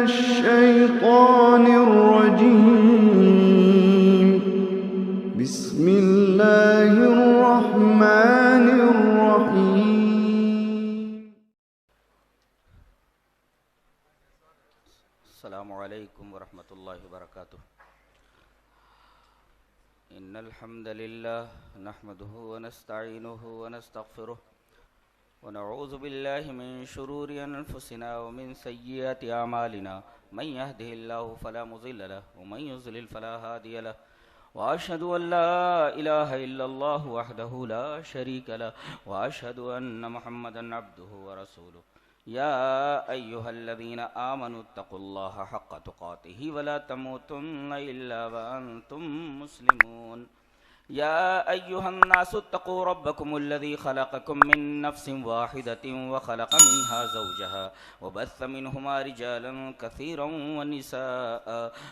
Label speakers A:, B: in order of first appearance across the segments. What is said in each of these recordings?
A: الشيطان الرجيم. بسم الله الرحمن الرحيم.
B: السلام عليكم ورحمة الله وبركاته. إن الحمد لله نحمده ونستعينه ونستغفره ونعوذ بالله من شرور أنفسنا ومن سيئات أعمالنا. من يهده الله فلا مضل له ومن يضلل فلا هادي له. وأشهد أن لا إله إلا الله وحده لا شريك له وأشهد أن محمدا عبده ورسوله. يا أيها الذين آمنوا اتقوا الله حق تقاته ولا تموتن إلا وأنتم مسلمون. يا أيها الناس اتقوا ربكم الذي خلقكم من نفس واحدة وخلق منها زوجها وبث منهما رجالا كثيرا ونساء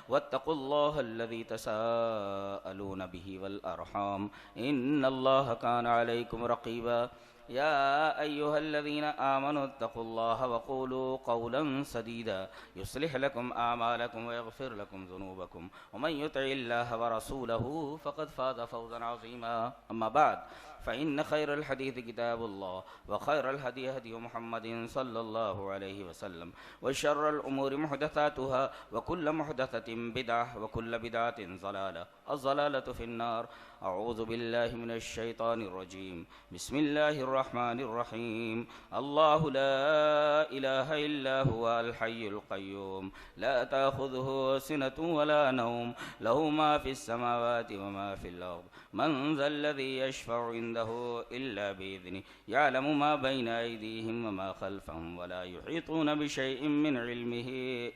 B: واتقوا الله الذي تساءلون به والأرحام إن الله كان عليكم رقيبا. يا أيها الذين آمنوا اتقوا الله وقولوا قولا سديدا يصلح لكم أعمالكم ويغفر لكم ذنوبكم ومن يطع الله ورسوله فقد فاز فوزا عظيما. أما بعد فإن خير الحديث كتاب الله وخير الهدي هدي محمد صلى الله عليه وسلم وشر الأمور محدثاتها وكل محدثة بدعة وكل بدعة ضلالة. الضلالة في النار. أعوذ بالله من الشيطان الرجيم. بسم الله الرحمن الرحيم. الله لا إله إلا هو الحي القيوم لا تأخذه سنة ولا نوم له ما في السماوات وما في الأرض. من ذا الذي يشفع عنده إلا بإذنه يعلم ما بين أيديهم وما خلفهم ولا يحيطون بشيء من علمه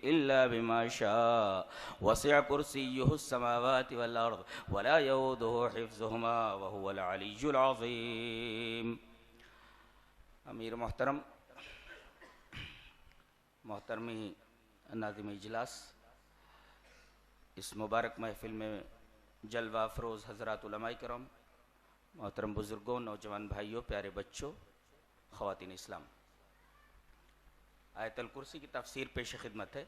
B: إلا بما شاء. وسع كرسيه السماوات والأرض ولا يؤوده حفظهما وهو العلي العظيم. امیر محترم، محترمی ناظم اجلاس، اس مبارک محفل میں جلوہ افروز حضرات علماء کرام، محترم بزرگوں، نوجوان بھائیوں، پیارے بچوں، خواتین اسلام، آیت الکرسی کی تفسیر پیش خدمت ہے۔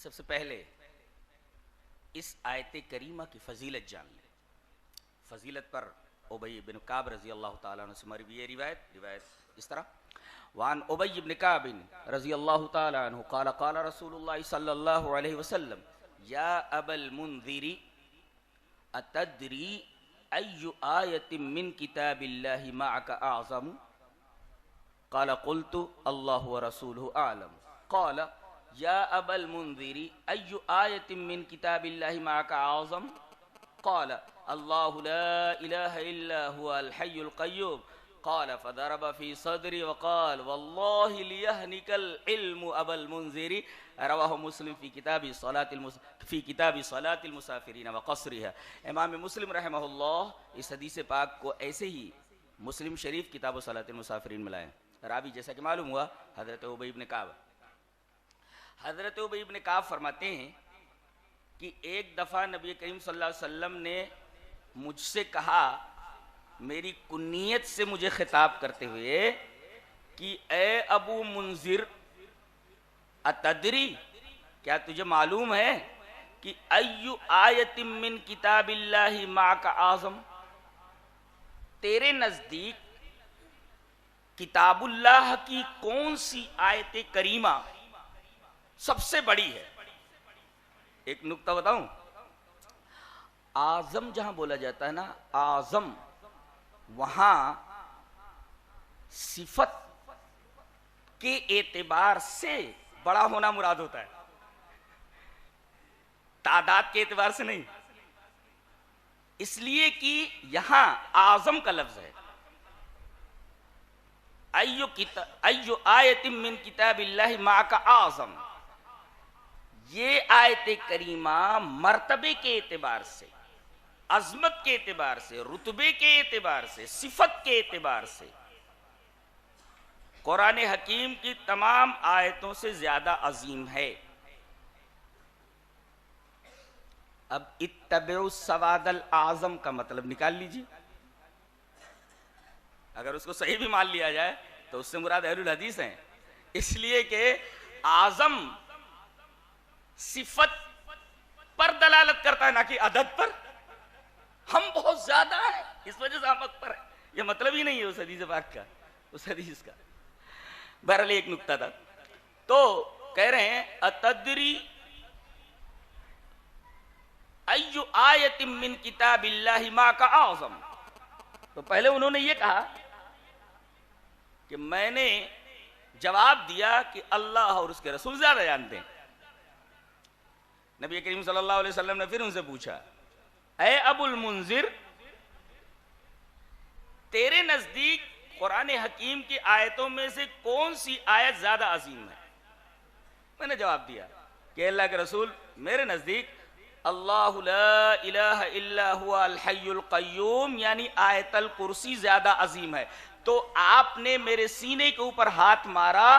B: سب سے پہلے اس آیت کریمہ کی فضیلت جان لیں۔ فضیلت پر ابی بن کعب رضی اللہ تعالیٰ عنہ سے مروی یہ روایت اس طرح: وعن ابی بن کعب رضی اللہ تعالیٰ عنہ قال قال رسول اللہ صلی اللہ علیہ وسلم یا ابا المنذر اتدری ای آیت من کتاب اللہ معک اعظم؟ قال قلت اللہ ورسولہ اعلم. قال یا ابا المنذر ای آیت من کتاب اللہ معک اعظم؟ قال اللہ لا الہ الا هو الحی القیوم. قال فضرب في صدري وقال والله ليهنك العلم ابا المنذر. رواه مسلم في كتاب صلاة المسافرين وقصرها. امام مسلم رحمہ اللہ اس حدیث پاک کو ایسے ہی مسلم شریف کتاب صلاة المسافرین میں لائے. راوی جیسا کہ معلوم ہوا حضرت ابی بن کعب. حضرت ابی بن کعب فرماتے ہیں کہ ایک دفعہ نبی کریم صلی اللہ علیہ وسلم نے مجھ سے کہا، میری کنیت سے مجھے خطاب کرتے ہوئے، کہ اے ابو منذر اتدری، کیا تجھے معلوم ہے کہ ایو آیت من کتاب اللہ معک اعظم؟ تیرے نزدیک کتاب اللہ کی کون سی آیت کریمہ سب سے بڑی ہے؟ ایک نکتہ بتاؤں، اعظم جہاں بولا جاتا ہے نا، اعظم، وہاں صفت کے اعتبار سے بڑا ہونا مراد ہوتا ہے، تعداد کے اعتبار سے نہیں، اس لیے کہ یہاں اعظم کا لفظ ہے۔ ایو آیت من کتاب اللہ معک اعظم، یہ آیت کریمہ مرتبے کے اعتبار سے، عظمت کے اعتبار سے، رتبے کے اعتبار سے، صفت کے اعتبار سے قرآن حکیم کی تمام آیتوں سے زیادہ عظیم ہے۔ اب اتبعوا السواد الاعظم کا مطلب نکال لیجیے۔ اگر اس کو صحیح بھی مان لیا جائے تو اس سے مراد اہل الحدیث ہیں، اس لیے کہ اعظم صفت پر دلالت کرتا ہے نہ کہ عدد پر. ہم بہت زیادہ ہیں اس وجہ سے ہم اکبر ہیں، یہ مطلب ہی نہیں ہے اس حدیث پاک کا، اس حدیث کا. بہرحال ایک نکتہ تھا. تو کہہ رہے ہیں اتدری ایو آیت من کتاب اللہ ما کا اعظم. تو پہلے انہوں نے یہ کہا کہ میں نے جواب دیا کہ اللہ اور اس کے رسول زیادہ جانتے ہیں. نبی کریم صلی اللہ علیہ وسلم نے پھر ان سے پوچھا اے ابو المنذر، تیرے نزدیک قرآن حکیم کی آیتوں میں سے کون سی آیت زیادہ عظیم ہے؟ میں نے جواب دیا کہ اللہ کے رسول، میرے نزدیک اللہ لا الہ الا ہوا الحی القیوم یعنی آیت الکرسی زیادہ عظیم ہے. تو آپ نے میرے سینے کے اوپر ہاتھ مارا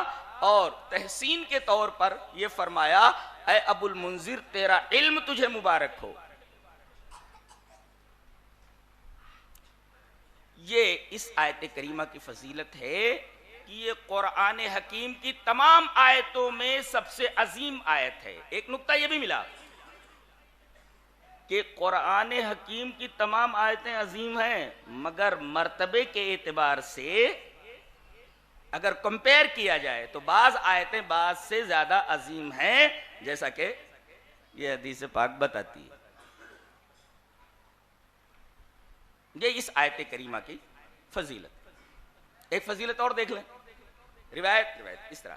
B: اور تحسین کے طور پر یہ فرمایا اے ابو المنذر تیرا علم تجھے مبارک ہو. یہ اس آیت کریمہ کی فضیلت ہے کہ یہ قرآن حکیم کی تمام آیتوں میں سب سے عظیم آیت ہے. ایک نکتہ یہ بھی ملا کہ قرآن حکیم کی تمام آیتیں عظیم ہیں، مگر مرتبے کے اعتبار سے اگر کمپیر کیا جائے تو بعض آیتیں بعض سے زیادہ عظیم ہیں، جیسا کہ یہ حدیث پاک بتاتی ہے. یہ اس آیت کریمہ کی فضیلت. ایک فضیلت اور دیکھ لیں. روایت اس طرح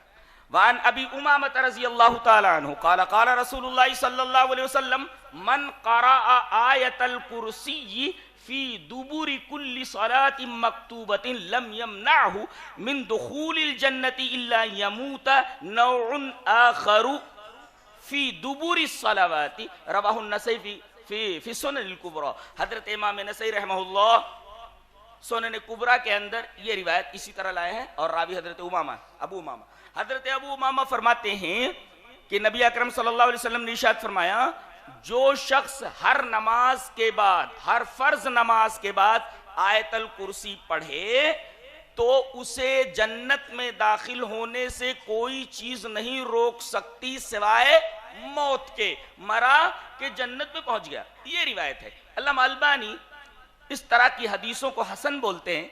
B: وان ابی امامہ رضی اللہ تعالی عنہ قال قال رسول اللہ صلی اللہ علیہ وسلم من قرأ آیت الکرسی فی دبور کل صلاة مکتوبۃ لم یمنعہ من دخول الجنۃ الا یموت نوع آخر فی دبور الصلوات. رواہ النسائی فی سنن الکبریٰ. حضرت امام نسائی رحمہ اللہ سنن کبریٰ کے اندر یہ روایت اسی طرح لائے ہیں، اور راوی حضرت ابو امامہ. حضرت ابو امامہ فرماتے ہیں کہ نبی اکرم صلی اللہ علیہ وسلم نے ارشاد فرمایا جو شخص ہر نماز کے بعد، ہر فرض نماز کے بعد آیت الکرسی پڑھے تو اسے جنت میں داخل ہونے سے کوئی چیز نہیں روک سکتی سوائے موت کے. مرا کہ جنت میں پہنچ گیا. یہ روایت ہے. علامہ البانی اس طرح کی حدیثوں کو حسن بولتے ہیں.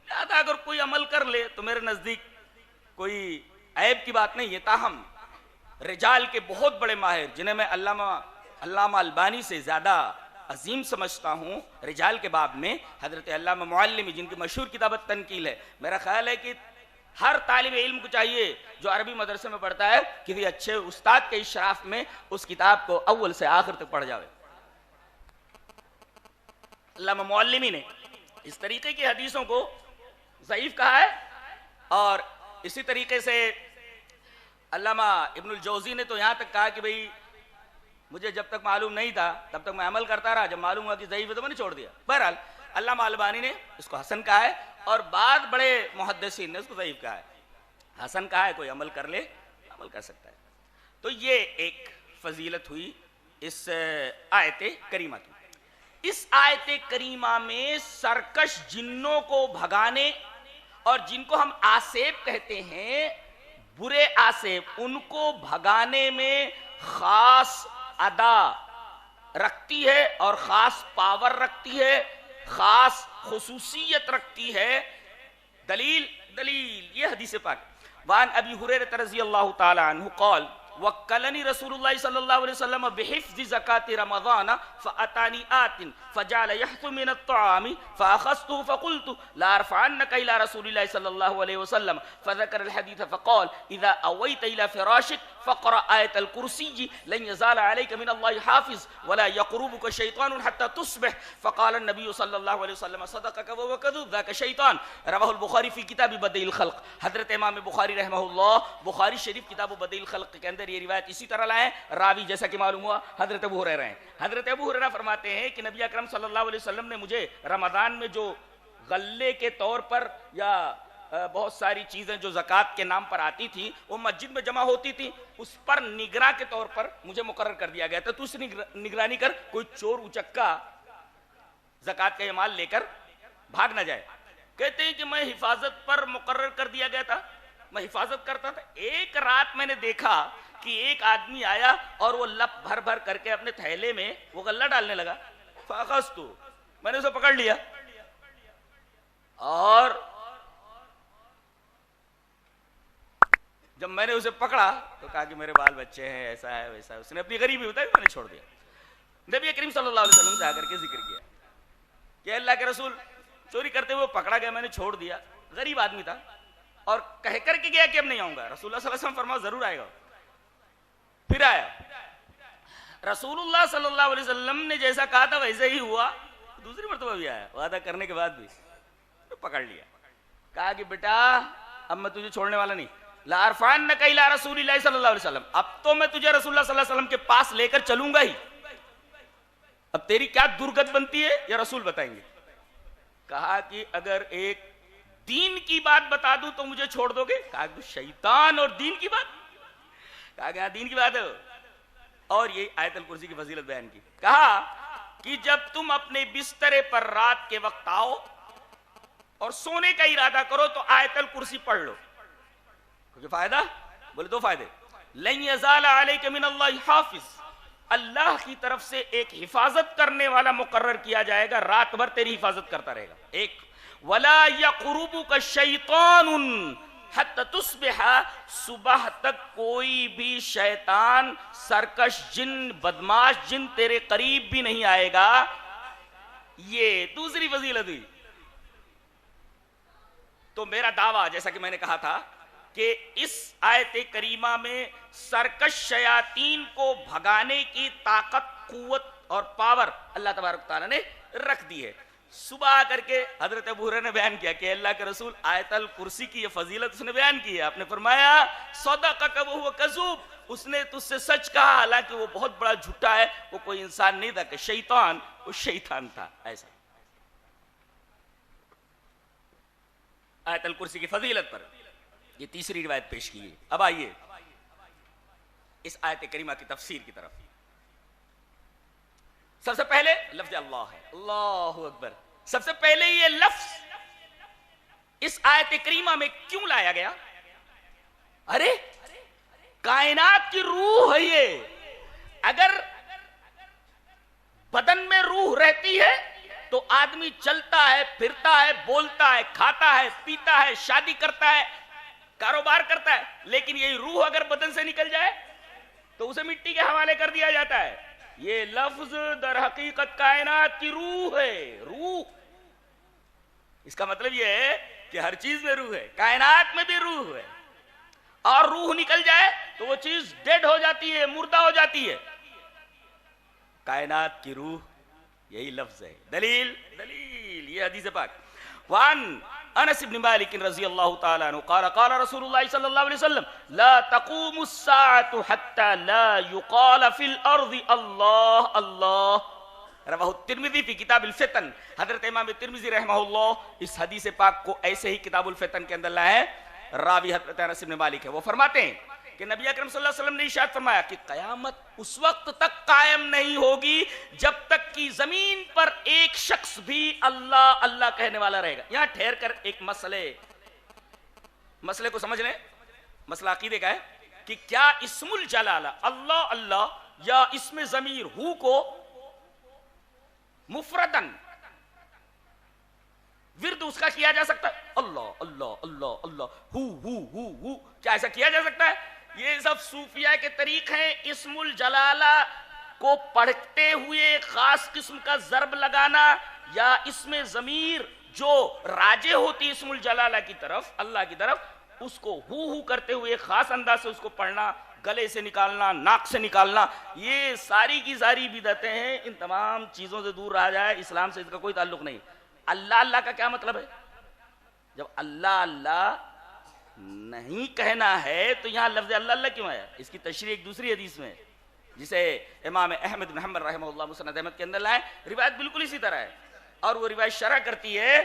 B: لہذا اگر کوئی عمل کر لے تو میرے نزدیک کوئی عیب کی بات نہیں ہے. تاہم رجال کے بہت بڑے ماہر جنہیں میں علامہ البانی سے زیادہ عظیم سمجھتا ہوں رجال کے باب میں، حضرت علامہ معلمی جن کی مشہور کتاب تنقیل ہے، میرا خیال ہے کہ ہر طالب علم کو چاہیے جو عربی مدرسے میں پڑھتا ہے کسی اچھے استاد کے اشراف میں اس کتاب کو اول سے آخر تک پڑھ جاوے. علامہ معلمی نے اس طریقے کی حدیثوں کو ضعیف کہا ہے، اور اسی طریقے سے علامہ ابن الجوزی نے تو یہاں تک کہا کہ بھئی مجھے جب تک معلوم نہیں تھا تب تک میں عمل کرتا رہا، جب معلوم ہوا کہ ضعیف ہے تو میں نے چھوڑ دیا. بہرحال علامہ البانی نے اس کو حسن کہا ہے، اور بعض بڑے محدثین نے اس کو ضعیف کہا ہے. حسن کہا ہے، کوئی عمل کر لے عمل کر سکتا ہے. تو یہ ایک فضیلت ہوئی اس آیت کریمہ کی. اس آیت کریمہ میں سرکش جنوں کو بھگانے اور جن کو ہم آسیب کہتے ہیں، برے آسیب، ان کو بھگانے میں خاص ادا رکھتی ہے اور خاص پاور رکھتی ہے، خاص خصوصیت رکھتی ہے. دلیل یہ حدیث پاک. وان ابی ہریرہ رضی اللہ تعالی عنہ قال وکلنی رسول اللہ صلی اللہ علیہ وسلم بحفظ زکاة رمضان فاتانی آت فجعل يحث من الطعام فاخذته فقلت لا ارفعنك الى رسول الله صلى الله عليه وسلم فذكر الحديث فقال اذا اويت الى فراشك فقرأ آية الكرسي لن يزال عليك من الله حافظ ولا يقربك شيطان حتى تصبح. فقال النبي صلى الله عليه وسلم صدقك وهو كذوب ذاك شيطان. رواه البخاري في كتاب بديع الخلق. حضرت امام بخاری رحمہ اللہ بخاری شریف کتاب بدیع الخلق کے اندر یہ روایت اسی طرح لائے. راوی جیسا کہ معلوم ہوا حضرت ابو ہریرہ ہیں. حضرت ابو ہریرہ فرماتے ہیں کہ نبی اکرم صلی اللہ علیہ وسلم نے مجھے رمضان میں جو غلے کے طور پر یا بہت ساری چیزیں جو زکوٰۃ کے نام پر آتی تھی وہ مسجد میں جمع ہوتی تھی، اس پر نگراں کے طور پر مجھے مقرر کر دیا گیا تھا. تو اس نگرانی کر کوئی چور اچکا زکوٰۃ کا یہ مال لے کر بھاگ نہ جائے. کہتے ہیں کہ میں حفاظت پر مقرر کر دیا گیا تھا، میں حفاظت کرتا تھا. ایک رات میں نے دیکھا کہ ایک آدمی آیا اور وہ لپ بھر بھر کر کے اپنے تھیلے میں وہ غلہ ڈالنے لگا. فاخذتُ، میں نے اسے پکڑ لیا اور جب میں نے اسے پکڑا تو کہا کہ میرے بال بچے ہیں، ایسا ہے ویسا ہے. اس نے اپنی غریبی بتائی، میں نے چھوڑ دیا. نبی کریم صلی اللہ علیہ وسلم سے آ کر کے ذکر کیا کہ اللہ کے رسول چوری کرتے ہوئے پکڑا گیا، میں نے چھوڑ دیا. غریب آدمی تھا اور کہہ کر کے گیا کہ اب نہیں آؤں گا. رسول اللہ صلی اللہ علیہ وسلم فرمایا ضرور آئے گا. پھر آیا. رسول اللہ صلی اللہ علیہ وسلم نے جیسا کہا تھا ویسے ہی ہوا. دوسری مرتبہ بھی آیا وعدہ کرنے کے بعد بھی پکڑ لیا. کہا کہ بیٹا اب میں تجھے چھوڑنے والا نہیں. لا ارفعنک الی رسول اللہ صلی اللہ علیہ وسلم، اب تو میں تجھے رسول اللہ صلی اللہ علیہ وسلم کے پاس لے کر چلوں گا ہی. اب تیری کیا درگت بنتی ہے یہ رسول بتائیں گے. کہا کہ اگر ایک دین کی بات بتا دوں تو مجھے چھوڑ دو گے؟ کہا کہ شیطان اور دین کی بات. کہا کہ ہاں دین کی بات ہے. اور یہ آیت الکرسی کی فضیلت بیان کی. کہا کہ جب تم اپنے بسترے پر رات کے وقت آؤ اور سونے کا ارادہ کرو تو آیت الکرسی پڑھ لو. کیونکہ فائدہ بولے دو فائدے. لن یزال علیک من اللہ حافظ، اللہ کی طرف سے ایک حفاظت کرنے والا مقرر کیا جائے گا، رات بھر تیری حفاظت کرتا رہے گا. ایک ولا یقربک شیطان حتی تصبح، صبح تک کوئی بھی شیطان سرکش جن بدماش جن تیرے قریب بھی نہیں آئے گا. یہ دوسری فضیلت ہوئی. تو میرا دعویٰ جیسا کہ میں نے کہا تھا کہ اس آیت کریمہ میں سرکش شیاطین کو بھگانے کی طاقت، قوت اور پاور اللہ تبارک تعالیٰ نے رکھ دی ہے. صبح آ کر کے حضرت ابو ہریرہ نے بیان کیا کہ اللہ کے رسول آیت الکرسی کی یہ فضیلت اس نے بیان کی ہے. آپ نے فرمایا صدقک وہو کذوب، اس نے تجھ سے سچ کہا حالانکہ وہ بہت بڑا جھوٹا ہے. وہ کوئی انسان نہیں تھا کہ شیطان، وہ شیطان تھا. ایسا آیت الکرسی کی فضیلت پر یہ تیسری روایت پیش کی گئی. اب آئیے اس آیت کریمہ کی تفسیر کی طرف. سب سے پہلے لفظ اللہ ہے، اللہ اکبر. سب سے پہلے یہ لفظ اس آیت کریمہ میں کیوں لایا گیا؟ ارے کائنات کی روح ہے یہ. اگر بدن میں روح رہتی ہے تو آدمی چلتا ہے، پھرتا ہے، بولتا ہے، کھاتا ہے، پیتا ہے، شادی کرتا ہے، کاروبار کرتا ہے. لیکن یہی روح اگر بدن سے نکل جائے تو اسے مٹی کے حوالے کر دیا جاتا ہے. یہ لفظ در حقیقت کائنات کی روح ہے. روح اس کا مطلب یہ ہے کہ ہر چیز میں روح ہے، کائنات میں بھی روح ہے. اور روح نکل جائے تو وہ چیز ڈیڈ ہو جاتی ہے، مردہ ہو جاتی ہے. کائنات کی روح یہی لفظ ہے. دلیل یہ حدیث پاک. وان انس بن مالک رضی اللہ تعالی عنہ قال قال رسول اللہ صلی اللہ علیہ وسلم لا تقوم الساعة حتى لا يقال في الارض اللہ اللہ. رواہ الترمذی فی کتاب الفتن. حضرت امام ترمذی رحمہ اللہ اس حدیث پاک کو ایسے ہی کتاب الفتن کے اندر لائے ہیں. راوی حضرت انس بن مالک ہے. وہ فرماتے ہیں کہ نبی اکرم صلی اللہ علیہ وسلم نے ارشاد فرمایا کہ قیامت اس وقت تک قائم نہیں ہوگی جب تک کہ زمین پر ایک شخص بھی اللہ اللہ کہنے والا رہے گا. یہاں ٹھہر کر ایک مسئلے کو سمجھ لیں. مسئلہ عقیدے کا ہے کہ کیا اسم الجلالہ اللہ اللہ یا اسم ضمیر ہو کو مفردن ورد اس کا کیا جا سکتا ہے؟ اللہ اللہ اللہ اللہ ہو کیا ایسا کیا جا سکتا ہے؟ یہ سب صوفیہ کے طریق ہیں. اسم الجلالہ کو پڑھتے ہوئے خاص قسم کا ضرب لگانا یا اسم ضمیر جو راجع ہوتی اسم الجلالہ کی طرف اللہ کی طرف اس کو ہو کرتے ہوئے خاص انداز سے اس کو پڑھنا، گلے سے نکالنا، ناک سے نکالنا، یہ ساری کی ساری بدعتیں ہیں. ان تمام چیزوں سے دور رہا جائے. اسلام سے اس کا کوئی تعلق نہیں. اللہ اللہ کا کیا مطلب ہے؟ جب اللہ اللہ نہیں کہنا ہے تو یہاں لفظ اللہ اللہ کیوں آیا؟ اس کی تشریح ایک دوسری حدیث میں جسے امام احمد بن حنبل رحمہ اللہ مسند احمد کے اندر لائے. روایت بالکل اسی طرح ہے اور وہ روایت شرح کرتی ہے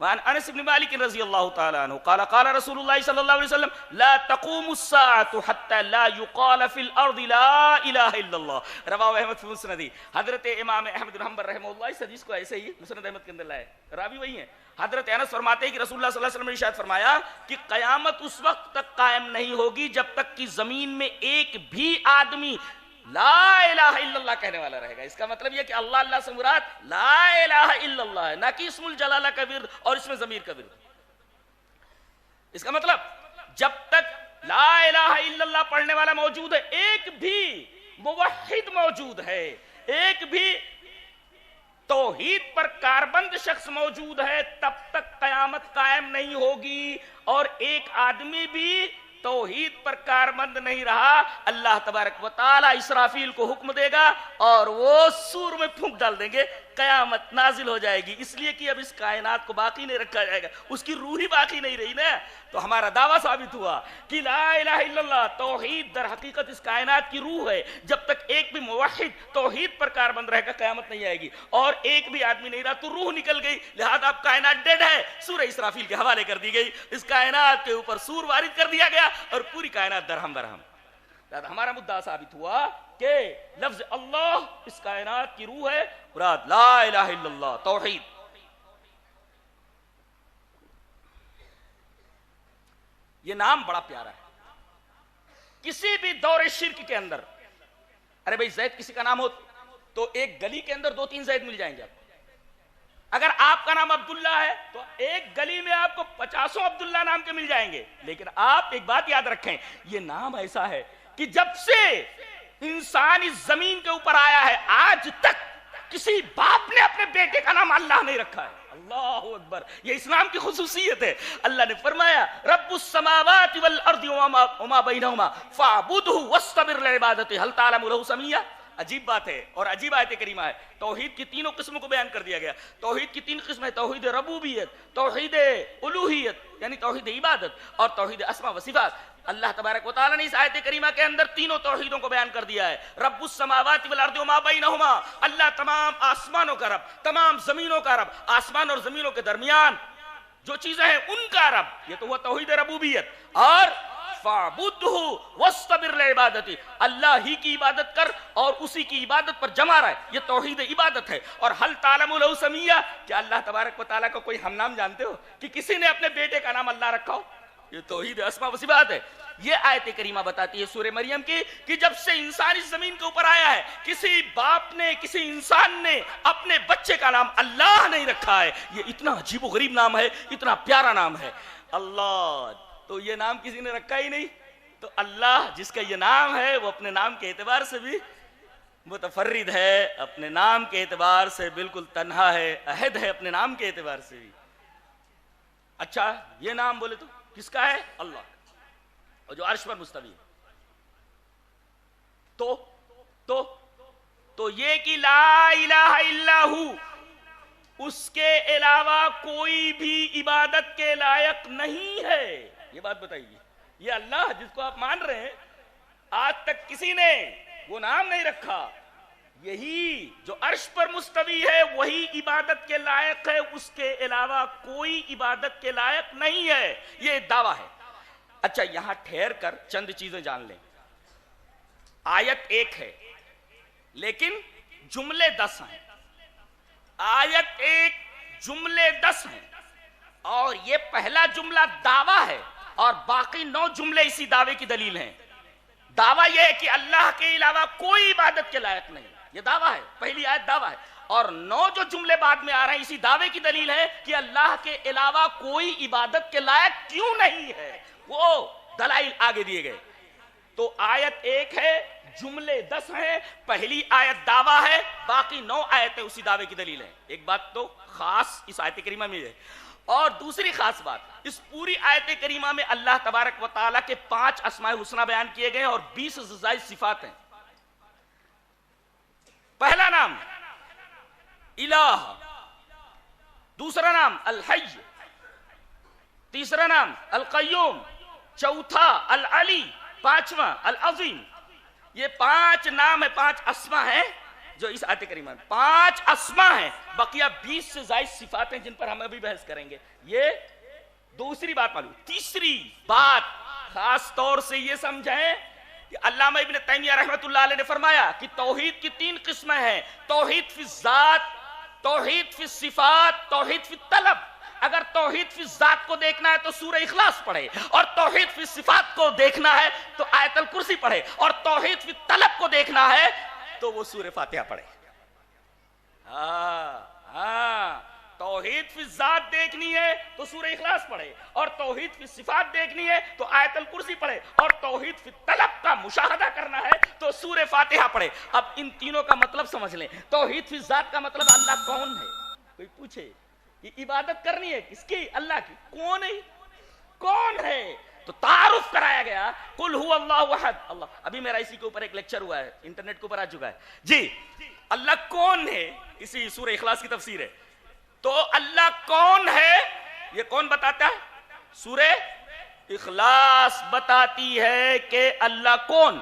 B: وعن انس بن مالك رضي الله تعالى عنه قال قال رسول الله صلى الله عليه وسلم لا تقوم الساعة حتى لا يقال في الارض لا اله الا الله رواه احمد في مسند. حضرت امام احمد بن حنبل رحمہ اللہ اس حدیث کو ایسے ہی مسند احمد کے اندر لائے, راوی وہی ہیں. حضرت انس فرماتے ہیں کہ رسول اللہ صلی اللہ علیہ وسلم نے ارشاد فرمایا کہ قیامت اس وقت تک قائم نہیں ہوگی جب تک کہ زمین میں ایک بھی آدمی لا الہ الا اللہ کہنے والا رہے گا. اس کا مطلب یہ کہ اللہ اللہ سے مراد لا الہ الا اللہ ہے, نہ کہ اسم الجلالہ کا ورد اور اس میں ضمیر کا ورد. اس کا مطلب جب تک لا الہ الا اللہ پڑھنے والا موجود ہے, ایک بھی موحد موجود ہے, ایک بھی توحید پر کاربند شخص موجود ہے, تب تک قیامت قائم نہیں ہوگی. اور ایک آدمی بھی توحید پر کاربند نہیں رہا, اللہ تبارک و تعالی اسرافیل کو حکم دے گا اور وہ سور میں پھونک ڈال دیں گے, قیامت نازل ہو جائے گی. اس لیے کہ اب اس کائنات کو باقی نہیں رکھا جائے گا, اس کی روح ہی باقی نہیں رہی نا. تو ہمارا دعویٰ ثابت ہوا کہ لا الہ الا اللہ توحید در حقیقت اس کائنات کی روح ہے. جب تک ایک بھی موحد توحید پر کاربند رہے گا قیامت نہیں آئے گی, اور ایک بھی آدمی نہیں رہا تو روح نکل گئی, لہذا اب کائنات ڈیڈ ہے, سورہ اسرافیل کے حوالے کر دی گئی. اس کائنات کے اوپر سور وارد کر دیا گیا اور پوری کائنات درہم برہم. ہمارا مدعا ثابت ہوا کہ لفظ اللہ اس کائنات کی روح ہے, مراد لا الہ الا اللہ توحید. یہ نام بڑا پیارا ہے. کسی بھی دور شرک کے اندر, ارے بھائی زید کسی کا نام ہو تو ایک گلی کے اندر 2-3 زید مل جائیں گے. اگر آپ کا نام عبداللہ ہے تو ایک گلی میں آپ کو 50 عبداللہ نام کے مل جائیں گے. لیکن آپ ایک بات یاد رکھیں, یہ نام ایسا ہے کہ جب سے انسان اس زمین کے اوپر آیا ہے آج تک کسی باپ نے اپنے بیٹے کا نام اللہ نہیں رکھا ہے. اللہ اکبر, یہ اسلام کی خصوصیت ہے. اللہ نے فرمایا رب السماوات والارض وما بینہما فاعبدہ واصطبر لعبادتہ ہل تعلم لہ سمیہ. عجیب بات ہے اور عجیب آیت کریمہ ہے. توحید کی تینوں قسموں کو بیان کر دیا گیا. توحید کی 3 قسمیں, توحید ربوبیت, توحید الوہیت یعنی توحید عبادت, اور توحید اسماء و صفات. اللہ تبارک و تعالی نے اس آیت کریمہ کے اندر تینوں توحیدوں کو بیان کر دیا ہے. رب السماوات والارض وما بینہما, اللہ تمام آسمانوں کا رب, تمام زمینوں کا رب, آسمان اور زمینوں کے درمیان جو چیزیں ہیں ان کا رب, یہ تو ہوا توحید ربوبیت. اور فاعبدہ واصطبر لعبادتہ, اللہ ہی کی عبادت کر اور اسی کی عبادت پر جمع رہے, یہ توحید عبادت ہے. اور ہل تعلم لہ سمیہ, کیا اللہ تبارک و تعالیٰ کا کوئی ہم نام جانتے ہو کہ کسی نے اپنے بیٹے کا نام اللہ رکھا ہو؟ یہ توحید اسماء و صفات ہے. یہ آیت کریمہ بتاتی ہے سورہ مریم کی کہ جب سے انسان اس زمین کے اوپر آیا ہے کسی باپ نے, کسی انسان نے اپنے بچے کا نام اللہ نہیں رکھا ہے. یہ اتنا عجیب و غریب نام ہے, اتنا پیارا نام ہے اللہ. تو یہ نام کسی نے رکھا ہی نہیں. تو اللہ جس کا یہ نام ہے وہ اپنے نام کے اعتبار سے بھی متفرد ہے, اپنے نام کے اعتبار سے بالکل تنہا ہے, احد ہے اپنے نام کے اعتبار سے بھی. اچھا یہ نام بولے تو کس کا ہے؟ اللہ, اور جو عرش پر مستوی ہے. تو یہ کہ لا الہ الا ہو, اس کے علاوہ کوئی بھی عبادت کے لائق نہیں ہے. یہ بات بتائیے, یہ اللہ جس کو آپ مان رہے ہیں آج تک کسی نے وہ نام نہیں رکھا. یہی جو عرش پر مستوی ہے وہی عبادت کے لائق ہے, اس کے علاوہ کوئی عبادت کے لائق نہیں ہے. یہ دعویٰ ہے. اچھا یہاں ٹھہر کر چند چیزیں جان لیں. آیت 1 ہے لیکن جملے 10 ہیں. آیت 1 جملے 10 ہیں, اور یہ پہلا جملہ دعویٰ ہے اور باقی 9 جملے اسی دعوے کی دلیل ہیں. دعویٰ یہ ہے کہ اللہ کے علاوہ کوئی عبادت کے لائق نہیں, یہ دعویٰ ہے. پہلی آیت دعویٰ ہے, اور 9 جو جملے بعد میں آ رہے ہیں اسی دعوے کی دلیل ہے کہ اللہ کے علاوہ کوئی عبادت کے لائق کیوں نہیں ہے. وہ دلائل آگے دیے گئے. تو آیت 1 ہے, جملے 10 ہیں. پہلی آیت دعویٰ ہے, باقی 9 آیتیں اسی دعوے کی دلیل ہیں. ایک بات تو خاص اس آیت کریمہ میں ہے. اور دوسری خاص بات, اس پوری آیت کریمہ میں اللہ تبارک و تعالیٰ کے 5 اسماء حسنہ بیان کیے گئے اور 20 زائد صفات ہیں. پہلا نام الہ, دوسرا نام الحی, تیسرا نام القیوم, چوتھا العلی, پانچواں العظیم. یہ 5 نام ہے, 5 اسماء ہیں. جو اس آیت کریمہ میں 5 اسما ہیں، بقیہ 20 سے زائد صفات ہیں جن پر ہم ابھی بحث کریں گے. یہ دوسری بات معلوم. تیسری بات خاص طور سے یہ سمجھیں کہ علامہ ابن تیمیہ رحمۃ اللہ علیہ نے فرمایا کہ توحید کی 3 قسمیں ہیں: توحید فی الذات، توحید فی الصفات، توحید فی الطلب. اگر توحید فی الذات کو دیکھنا ہے تو سورہ اخلاص پڑھے، اور توحید فی الصفات کو دیکھنا ہے تو آیت الکرسی پڑھے، اور توحید فی الطلب کو دیکھنا ہے تو وہ سورہ فاتحہ پڑھے. توحید فی الذات دیکھنی ہے تو سورہ اخلاص پڑھے، اور توحید فی الصفات دیکھنی ہے تو آیت الکرسی پڑھے، اور توحید فی الطلب کا مشاہدہ کرنا ہے تو سورہ فاتحہ پڑھے. اب ان تینوں کا مطلب سمجھ لیں. توحید فی الذات کا مطلب اللہ کون ہے. کوئی پوچھے یہ عبادت کرنی ہے کس کی؟ اللہ کی. کون ہے؟ کون ہے؟ تو تعارف کرایا گیا، قل هو اللہ احد. اللہ، ابھی میرا اسی کے اوپر ایک لیکچر ہوا ہے، انٹرنیٹ کے اوپر آ چکا ہے جی. اللہ کون ہے، اسی سورہ اخلاص کی تفسیر ہے. تو اللہ کون ہے یہ کون بتاتا ہے؟ سورہ اخلاص بتاتی ہے کہ اللہ کون،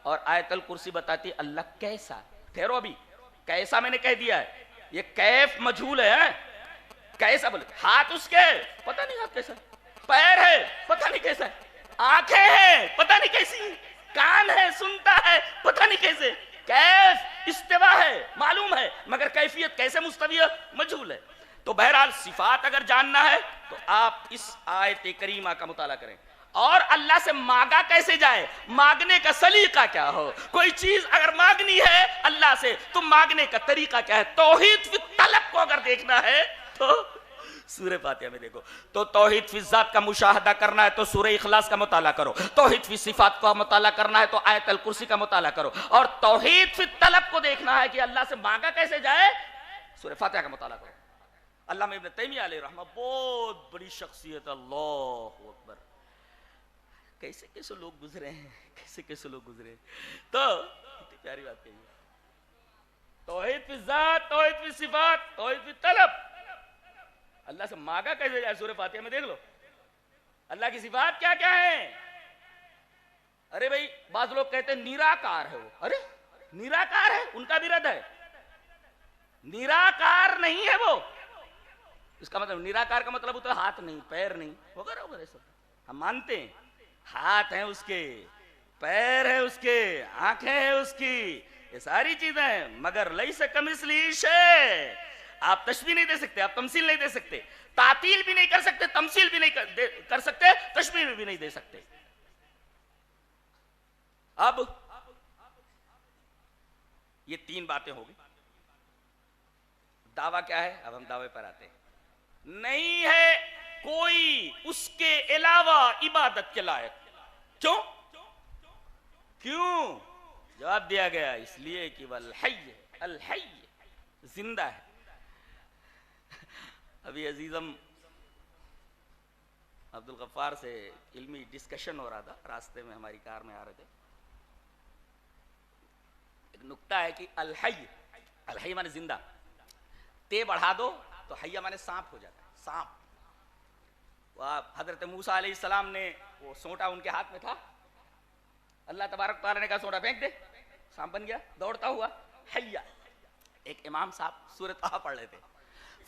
B: اور آیت الکرسی بتاتی ہے اللہ کیسا. ٹھہرو، ابھی کیسا میں نے کہہ دیا ہے، یہ کیف مجھول ہے. کیسا بولے؟ ہاتھ اس کے پتہ نہیں ہاتھ کیسا، پیر ہے پتہ نہیں کیسا، آنکھیں ہیں پتہ نہیں کیسی، کان ہے سنتا ہے پتہ نہیں کیسے. کیف استوا ہے معلوم ہے، مگر کیفیت کیسے مستوی ہے مجھول ہے. تو بہرحال صفات اگر جاننا ہے تو آپ اس آیت کریمہ کا مطالعہ کریں. اور اللہ سے مانگا کیسے جائے، مانگنے کا سلیقہ کیا ہو. کوئی چیز اگر مانگنی ہے اللہ سے تو مانگنے کا طریقہ کیا ہے. توحید فی طلب کو اگر دیکھنا ہے تو سورہ فاتحہ میں دیکھو. تو توحید فی ذات کا مشاہدہ کرنا ہے تو سورہ اخلاص کا مطالعہ کرو. توحید فی صفات کا مطالعہ کرنا ہے تو آیت الکرسی کا مطالعہ کرو. اور توحید فی طلب کو دیکھنا ہے کہ اللہ سے مانگا کیسے جائے، سورہ فاتحہ کا مطالعہ کرو. علامہ ابن تیمیہ علیہ رحمہ بہت بڑی شخصیت. اللہ اکبر. کیسے کیسے لوگ گزرے ہیں، کیسے کیسے لوگ گزرے. تو اتنی پیاری بات کہی، توحید فی ذات، توحید فی صفات، توحید فی طلب. اللہ سے مانگا کیسے جائے، سورہ فاتحہ میں دیکھ لو. اللہ کی صفات کیا کیا ہیں. ارے بھائی بعض لوگ کہتے ہیں نیراکار ہے وہ. ارے نیراکار ہے، ان کا بھی رد ہے. نیراکار نہیں ہے وہ. اس کا مطلب نیراکار کا مطلب ہوتا ہے ہاتھ نہیں، پیر نہیں، وغیرہ وغیرہ. سب ہم مانتے ہیں ہاتھ ہیں اس کے، پیر ہے اس کے، آنکھیں ہیں اس کی، یہ ساری چیزیں ہیں. مگر لیس کمثلہ شیء. آپ تشبیہ نہیں دے سکتے، آپ تمثیل نہیں دے سکتے، تعطیل بھی نہیں کر سکتے، تمثیل بھی نہیں کر سکتے، تشبیہ بھی نہیں دے سکتے. اب یہ 3 باتیں ہو گئی. دعویٰ کیا ہے؟ اب ہم دعوے پر آتے ہیں. نہیں ہے کوئی اس کے علاوہ عبادت کے لائق. کیوں؟ کیوں؟ جواب دیا گیا اس لیے کہ وہ الحی زندہ ہے. ابھی عزیزم عبد الغفار سے علمی ڈسکشن ہو رہا تھا، راستے میں ہماری کار میں آ رہے تھے. ایک نکتہ ہے کہ الحی مانے زندہ، تے بڑھا دو تو حیہ مانے سانپ ہو جاتا ہے. سانپ. حضرت موسیٰ علیہ السلام نے وہ سونٹا ان کے ہاتھ میں تھا، اللہ تبارک تعالیٰ نے کہا سونٹا پھینک دے، سانپ بن گیا دوڑتا ہوا حیہ. ایک امام صاحب سورۃ طٰہٰ پڑھ رہے تھے،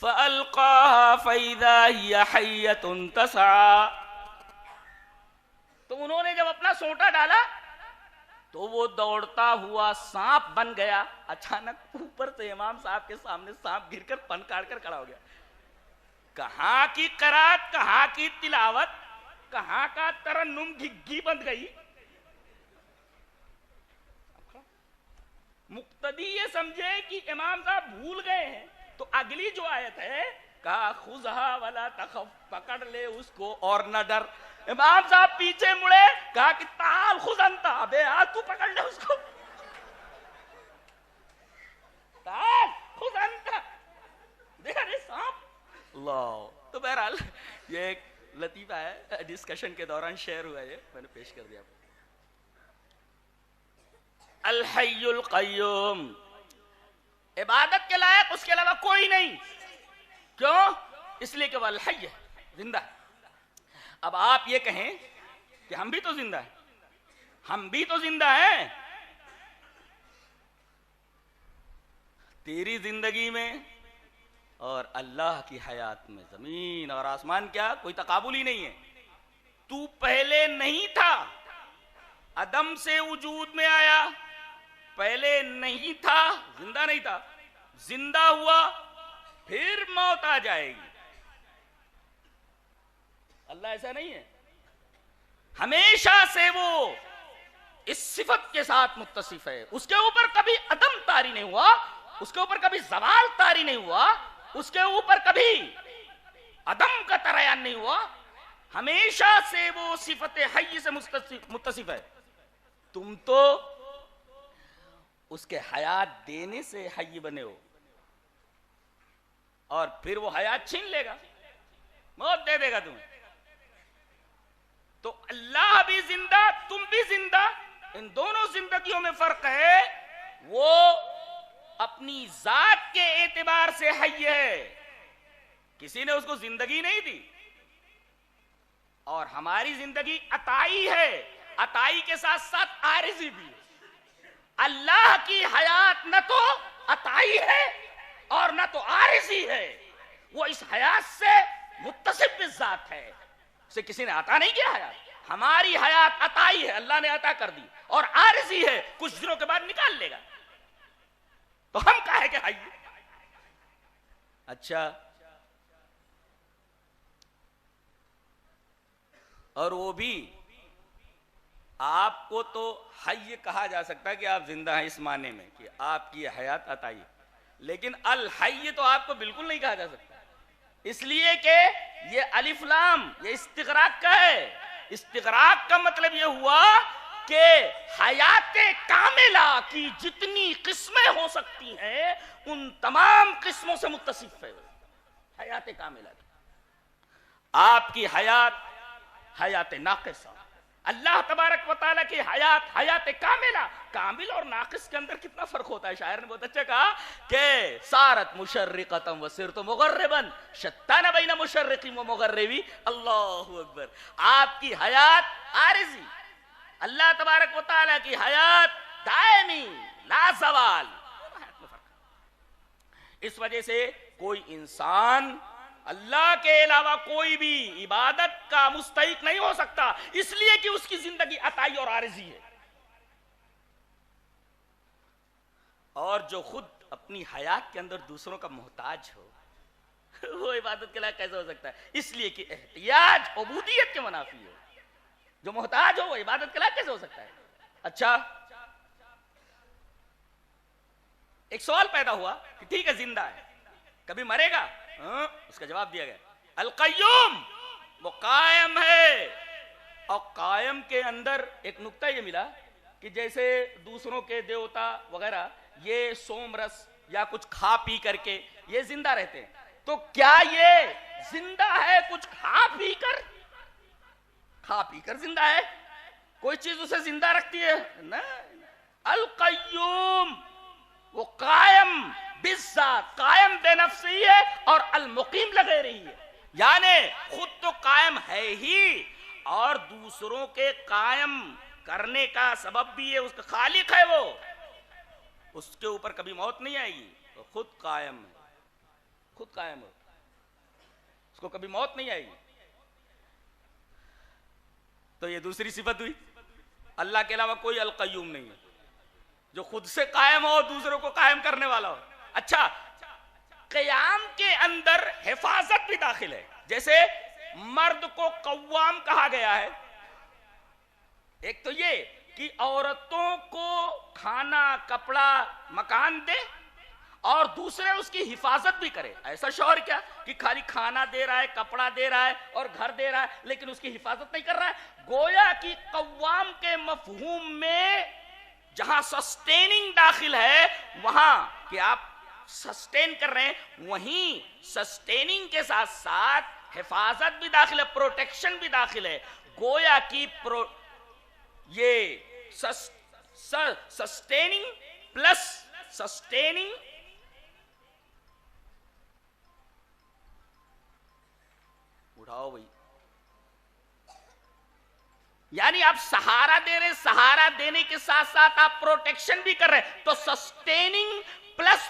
B: فَأَلْقَاهَا فَإِذَا هِيَ حَيَّةٌ تَسْعَىٰ. تو انہوں نے جب اپنا سونٹا ڈالا تو وہ دوڑتا ہوا سانپ بن گیا. اچانک اوپر سے امام صاحب کے سامنے سانپ گر کر پن کاٹ کر کھڑا ہو گیا. کہاں کی قرات، کہاں کی تلاوت، کہاں کا ترنم گھی بند گئی. مقتدی یہ سمجھے کہ امام صاحب بھول گئے ہیں تو اگلی جو آیت ہے کہا خذھا ولا تخف، پکڑ لے اس کو اور نہ ڈر. امام صاحب پیچھے مڑے، کہا کہ تعال خذ انت، ابے آ تو پکڑ لے اس کو، تعال خذ انت. دیکھا رہے سانپ. اللہ. تو بہرحال یہ ایک لطیفہ ہے، ڈسکشن کے دوران شیئر ہوا، یہ میں نے پیش کر دیا. الحی القیوم، عبادت کے لائق اس کے علاوہ کوئی نہیں. کیوں؟ اس لیے کہ وہ الحی ہے، زندہ ہے. اب آپ یہ کہیں کہ ہم بھی تو زندہ ہیں، ہم بھی تو زندہ ہیں. تیری زندگی میں اور اللہ کی حیات میں زمین اور آسمان کیا کوئی تقابل ہی نہیں ہے. تو پہلے نہیں تھا, عدم سے وجود میں آیا, پہلے نہیں تھا, زندہ نہیں تھا, زندہ ہوا, پھر موت آ جائے گی. اللہ ایسا نہیں ہے, ہمیشہ سے وہ اس صفت کے ساتھ متصف ہے. اس کے اوپر کبھی عدم طاری نہیں ہوا, اس کے اوپر کبھی زوال طاری نہیں ہوا, اس کے اوپر کبھی عدم کا ترایان نہیں ہوا. ہمیشہ سے وہ صفت حی سے متصف ہے. تم تو اس کے حیات دینے سے حی بنے ہو, اور پھر وہ حیات چھین لے گا, موت دے دے گا تمہیں. تو اللہ بھی زندہ, تم بھی زندہ, ان دونوں زندگیوں میں فرق ہے. وہ اپنی ذات کے اعتبار سے حی ہے, کسی نے اس کو زندگی نہیں دی. اور ہماری زندگی عطائی ہے, عطائی کے ساتھ ساتھ عارضی بھی ہے. اللہ کی حیات نہ تو عطائی ہے اور نہ تو عارضی ہے, وہ اس حیات سے متصف بالذات ہے, اسے کسی نے عطا نہیں کیا حیات. ہماری حیات عطائی ہے, اللہ نے عطا کر دی, اور عارضی ہے, کچھ دنوں کے بعد نکال لے گا. تو ہم کہے کہ حی. اچھا, اور وہ بھی آپ کو تو حی کہا جا سکتا ہے کہ آپ زندہ ہیں اس معنی میں کہ آپ کی حیات عطائی, لیکن الحی تو آپ کو بالکل نہیں کہا جا سکتا, اس لیے کہ یہ الف لام یہ استغراق کا ہے. استغراق کا مطلب یہ ہوا کہ حیات کاملہ کی جتنی قسمیں ہو سکتی ہیں ان تمام قسموں سے متصف ہے حیات کاملہ. آپ کی حیات حیات ناقصہ, اللہ تبارک و تعالیٰ کی حیات حیات کاملہ. کامل اور ناقص کے اندر کتنا فرق ہوتا ہے. شاعر نے بہت اچھا کہا کہ سارت مشرقتا وصرت مغربا شتان بین مشرقی و مغربی. اللہ اکبر. آپ کی حیات عارضی, اللہ تبارک و تعالیٰ کی حیات دائمی لا زوال. اس وجہ سے کوئی انسان اللہ کے علاوہ کوئی بھی عبادت کا مستحق نہیں ہو سکتا, اس لیے کہ اس کی زندگی عطائی اور عارضی ہے. اور جو خود اپنی حیات کے اندر دوسروں کا محتاج ہو وہ عبادت کے لائق کیسے ہو سکتا ہے؟ اس لیے کہ احتیاج عبودیت کے منافی ہے. جو محتاج ہو وہ عبادت کے لائق کیسے ہو سکتا ہے؟ اچھا, ایک سوال پیدا ہوا کہ ٹھیک ہے زندہ ہے, کبھی مرے گا؟ اس کا جواب دیا گیا القیوم, وہ قائم ہے. اور قائم کے اندر ایک نقطہ یہ ملا کہ جیسے دوسروں کے دیوتا وغیرہ یہ سوم رس یا کچھ کھا پی کر کے یہ زندہ رہتے ہیں, تو کیا یہ زندہ ہے کچھ کھا پی کر زندہ ہے؟ کوئی چیز اسے زندہ رکھتی ہے؟ نہیں. القیوم وہ قائم بالذات, قائم بے نفسی ہے, اور المقیم لگے رہی ہے, یعنی خود تو قائم ہے ہی اور دوسروں کے قائم کرنے کا سبب بھی ہے, اس کا خالق ہے وہ, اس کے اوپر کبھی موت نہیں آئے گی, تو خود قائم ہے, خود قائم ہے, اس کو کبھی موت نہیں آئے گی. تو یہ دوسری صفت ہوئی. اللہ کے علاوہ کوئی القیوم نہیں ہے جو خود سے قائم ہو دوسروں کو قائم کرنے والا ہو. اچھا, قیام کے اندر حفاظت بھی داخل ہے. جیسے مرد کو قوام کہا گیا ہے, ایک تو یہ کہ عورتوں کو کھانا کپڑا مکان دے اور دوسرے اس کی حفاظت بھی کرے. ایسا شوہر کیا کہ خالی کھانا دے رہا ہے, کپڑا دے رہا ہے اور گھر دے رہا ہے لیکن اس کی حفاظت نہیں کر رہا ہے. گویا کہ قوام کے مفہوم میں جہاں سسٹیننگ داخل ہے, وہاں کہ آپ سسٹین کر رہے ہیں, وہیں سسٹیننگ کے ساتھ ساتھ حفاظت بھی داخل ہے, پروٹیکشن بھی داخل ہے. گویا کی یہ سسٹیننگ پلس سسٹیننگ اٹھاؤ بھائی, یعنی آپ سہارا دے رہے, سہارا دینے کے ساتھ ساتھ آپ پروٹیکشن بھی کر رہے ہیں, تو سسٹیننگ پلس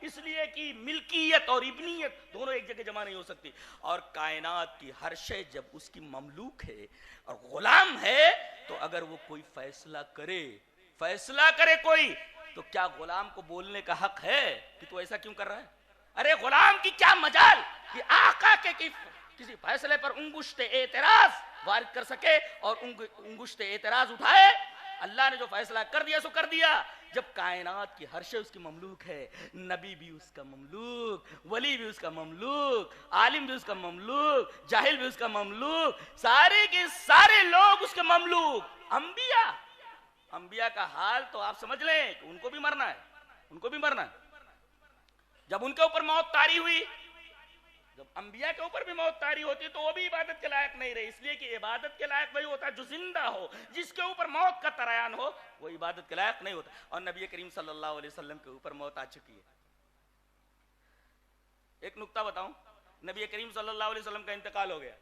C: اس لیے کہ ملکیت اور ابنیت دونوں ایک جگہ جمع نہیں ہو سکتی. اور کائنات کی ہر شے جب اس کی مملوک ہے اور غلام ہے، تو اگر وہ کوئی فیصلہ کرے کوئی، تو کیا غلام کو بولنے کا حق ہے کہ تو ایسا کیوں کر رہا ہے؟ ارے غلام کی کیا مجال کہ آقا کے کسی فیصلے پر انگشت اعتراض وارد کر سکے اور انگشت اعتراض اٹھائے. اللہ نے جو فیصلہ کر دیا سو کر دیا. جب کائنات کی ہر شے اس کی مملوک ہے، نبی بھی اس کا مملوک، ولی بھی اس کا مملوک، عالم بھی اس کا مملوک، جاہل بھی اس کا مملوک، سارے کے سارے لوگ اس کے مملوک. انبیاء کا حال تو آپ سمجھ لیں کہ ان کو بھی مرنا ہے. جب ان کے اوپر موت طاری ہوئی، جب انبیاء کے اوپر بھی موت طاری ہوتی ہے، تو وہ بھی عبادت کے لائق نہیں رہے. اس لیے کہ عبادت کے لائق وہی ہوتا ہے جو زندہ ہو. جس کے اوپر موت کا طریان ہو وہ عبادت کے لائق نہیں ہوتا. اور نبی کریم صلی اللہ علیہ وسلم کے اوپر موت آ چکی ہے. ایک نکتہ بتاؤں، نبی کریم صلی اللہ علیہ وسلم کا انتقال ہو گیا،